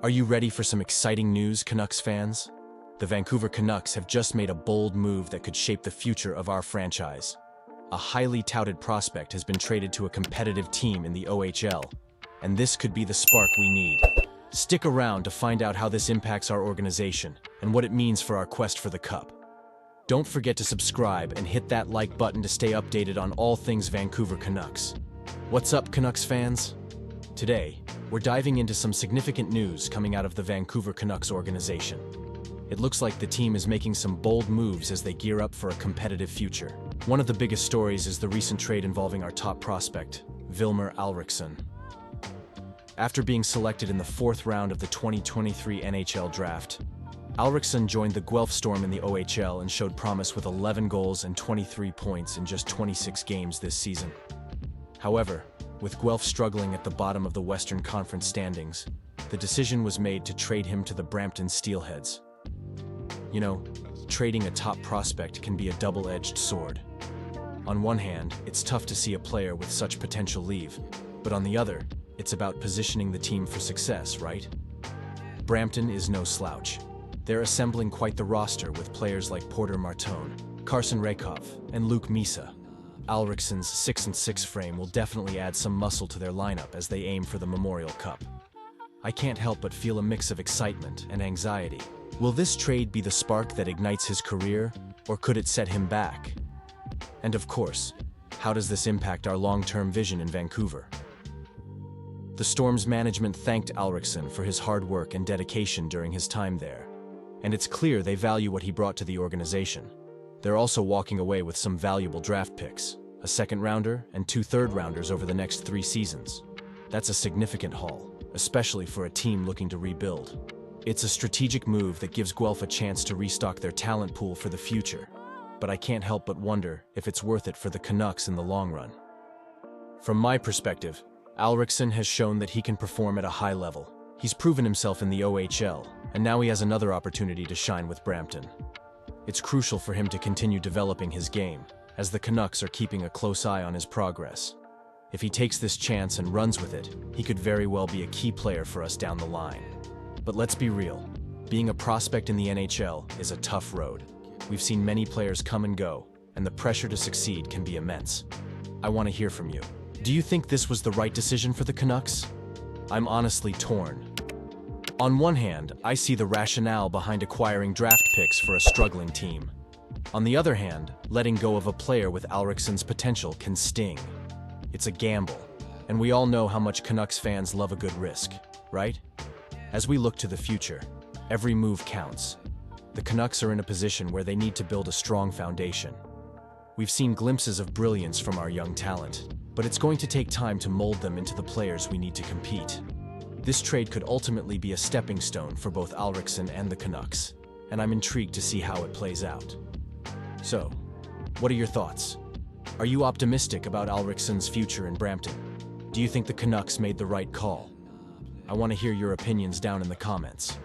Are you ready for some exciting news, Canucks fans? The Vancouver Canucks have just made a bold move that could shape the future of our franchise. A highly touted prospect has been traded to a competitive team in the OHL, and this could be the spark we need. Stick around to find out how this impacts our organization and what it means for our quest for the Cup. Don't forget to subscribe and hit that like button to stay updated on all things Vancouver Canucks. What's up, Canucks fans? Today, we're diving into some significant news coming out of the Vancouver Canucks organization. It looks like the team is making some bold moves as they gear up for a competitive future. One of the biggest stories is the recent trade involving our top prospect, Vilmer Alriksson. After being selected in the 4th round of the 2023 NHL Draft, Alriksson joined the Guelph Storm in the OHL and showed promise with 11 goals and 23 points in just 26 games this season. However, with Guelph struggling at the bottom of the Western Conference standings, the decision was made to trade him to the Brampton Steelheads. You know, trading a top prospect can be a double-edged sword. On one hand, it's tough to see a player with such potential leave, but on the other, it's about positioning the team for success, right? Brampton is no slouch. They're assembling quite the roster with players like Porter Martone, Carson Raykov, and Luke Misa. Alriksson's 6'6" frame will definitely add some muscle to their lineup as they aim for the Memorial Cup. I can't help but feel a mix of excitement and anxiety. Will this trade be the spark that ignites his career, or could it set him back? And of course, how does this impact our long-term vision in Vancouver? The Storm's management thanked Alriksson for his hard work and dedication during his time there, and it's clear they value what he brought to the organization. They're also walking away with some valuable draft picks, a 2nd rounder and 2 3rd-rounders over the next 3 seasons. That's a significant haul, especially for a team looking to rebuild. It's a strategic move that gives Guelph a chance to restock their talent pool for the future, but I can't help but wonder if it's worth it for the Canucks in the long run. From my perspective, Alriksson has shown that he can perform at a high level. He's proven himself in the OHL, and now he has another opportunity to shine with Brampton. It's crucial for him to continue developing his game, as the Canucks are keeping a close eye on his progress. If he takes this chance and runs with it, he could very well be a key player for us down the line. But let's be real, being a prospect in the NHL is a tough road. We've seen many players come and go, and the pressure to succeed can be immense. I want to hear from you. Do you think this was the right decision for the Canucks? I'm honestly torn. On one hand, I see the rationale behind acquiring draft picks for a struggling team. On the other hand, letting go of a player with Alriksson's potential can sting. It's a gamble, and we all know how much Canucks fans love a good risk, right? As we look to the future, every move counts. The Canucks are in a position where they need to build a strong foundation. We've seen glimpses of brilliance from our young talent, but it's going to take time to mold them into the players we need to compete. This trade could ultimately be a stepping stone for both Alriksson and the Canucks, and I'm intrigued to see how it plays out. So, what are your thoughts? Are you optimistic about Alriksson's future in Brampton? Do you think the Canucks made the right call? I want to hear your opinions down in the comments.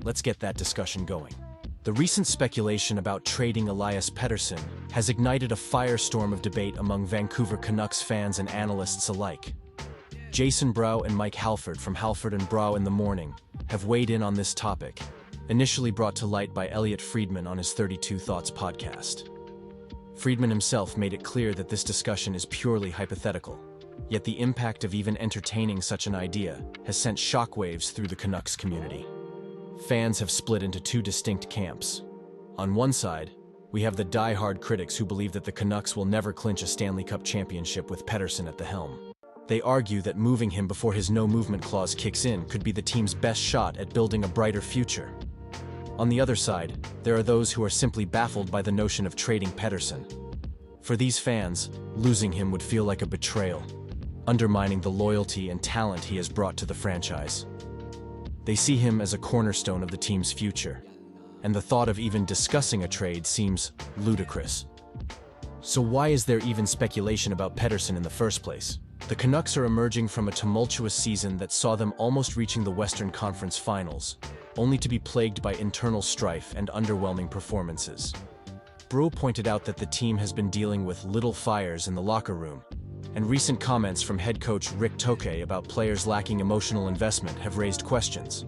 Let's get that discussion going. The recent speculation about trading Elias Pettersson has ignited a firestorm of debate among Vancouver Canucks fans and analysts alike. Jason Brow and Mike Halford from Halford and Brow in the Morning have weighed in on this topic, initially brought to light by Elliot Friedman on his 32 Thoughts podcast. Friedman himself made it clear that this discussion is purely hypothetical, yet the impact of even entertaining such an idea has sent shockwaves through the Canucks community. Fans have split into 2 distinct camps. On one side, we have the die-hard critics who believe that the Canucks will never clinch a Stanley Cup championship with Pettersson at the helm. They argue that moving him before his no-movement clause kicks in could be the team's best shot at building a brighter future. On the other side, there are those who are simply baffled by the notion of trading Pettersson. For these fans, losing him would feel like a betrayal, undermining the loyalty and talent he has brought to the franchise. They see him as a cornerstone of the team's future, and the thought of even discussing a trade seems ludicrous. So why is there even speculation about Pettersson in the first place? The Canucks are emerging from a tumultuous season that saw them almost reaching the Western Conference Finals, only to be plagued by internal strife and underwhelming performances. Brew pointed out that the team has been dealing with little fires in the locker room, and recent comments from head coach Rick Toke about players lacking emotional investment have raised questions.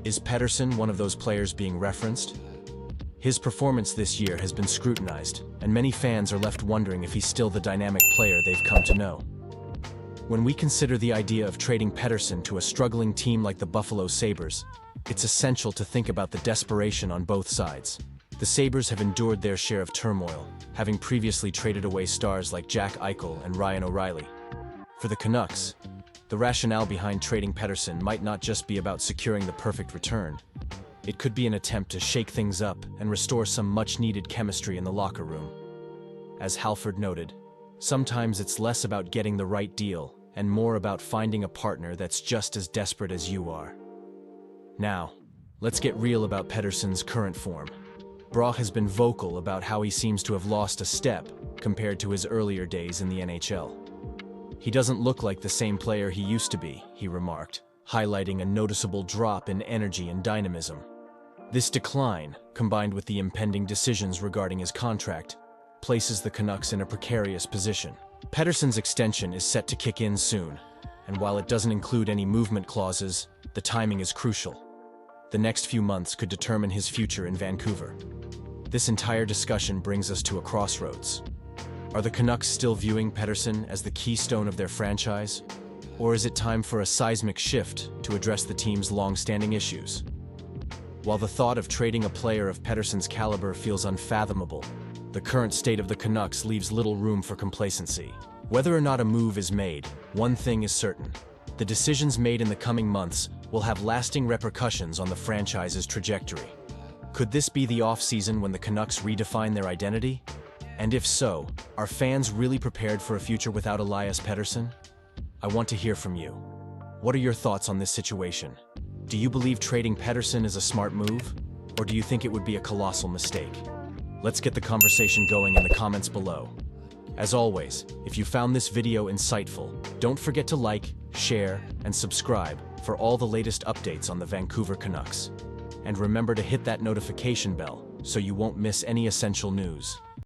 Is Pettersson one of those players being referenced? His performance this year has been scrutinized, and many fans are left wondering if he's still the dynamic player they've come to know. When we consider the idea of trading Pettersson to a struggling team like the Buffalo Sabres, it's essential to think about the desperation on both sides. The Sabres have endured their share of turmoil, having previously traded away stars like Jack Eichel and Ryan O'Reilly. For the Canucks, the rationale behind trading Pettersson might not just be about securing the perfect return. It could be an attempt to shake things up and restore some much-needed chemistry in the locker room. As Halford noted, sometimes it's less about getting the right deal and more about finding a partner that's just as desperate as you are. Now, let's get real about Pettersson's current form. Brock has been vocal about how he seems to have lost a step compared to his earlier days in the NHL. "He doesn't look like the same player he used to be," he remarked, highlighting a noticeable drop in energy and dynamism. This decline, combined with the impending decisions regarding his contract, places the Canucks in a precarious position. Pettersson's extension is set to kick in soon, and while it doesn't include any movement clauses, the timing is crucial. The next few months could determine his future in Vancouver. This entire discussion brings us to a crossroads. Are the Canucks still viewing Pettersson as the keystone of their franchise? Or is it time for a seismic shift to address the team's long-standing issues? While the thought of trading a player of Pettersson's caliber feels unfathomable, the current state of the Canucks leaves little room for complacency. Whether or not a move is made, one thing is certain. The decisions made in the coming months will have lasting repercussions on the franchise's trajectory. Could this be the off-season when the Canucks redefine their identity? And if so, are fans really prepared for a future without Elias Pettersson? I want to hear from you. What are your thoughts on this situation? Do you believe trading Pettersson is a smart move? Or do you think it would be a colossal mistake? Let's get the conversation going in the comments below. As always, if you found this video insightful, don't forget to like, share, and subscribe for all the latest updates on the Vancouver Canucks. And remember to hit that notification bell so you won't miss any essential news.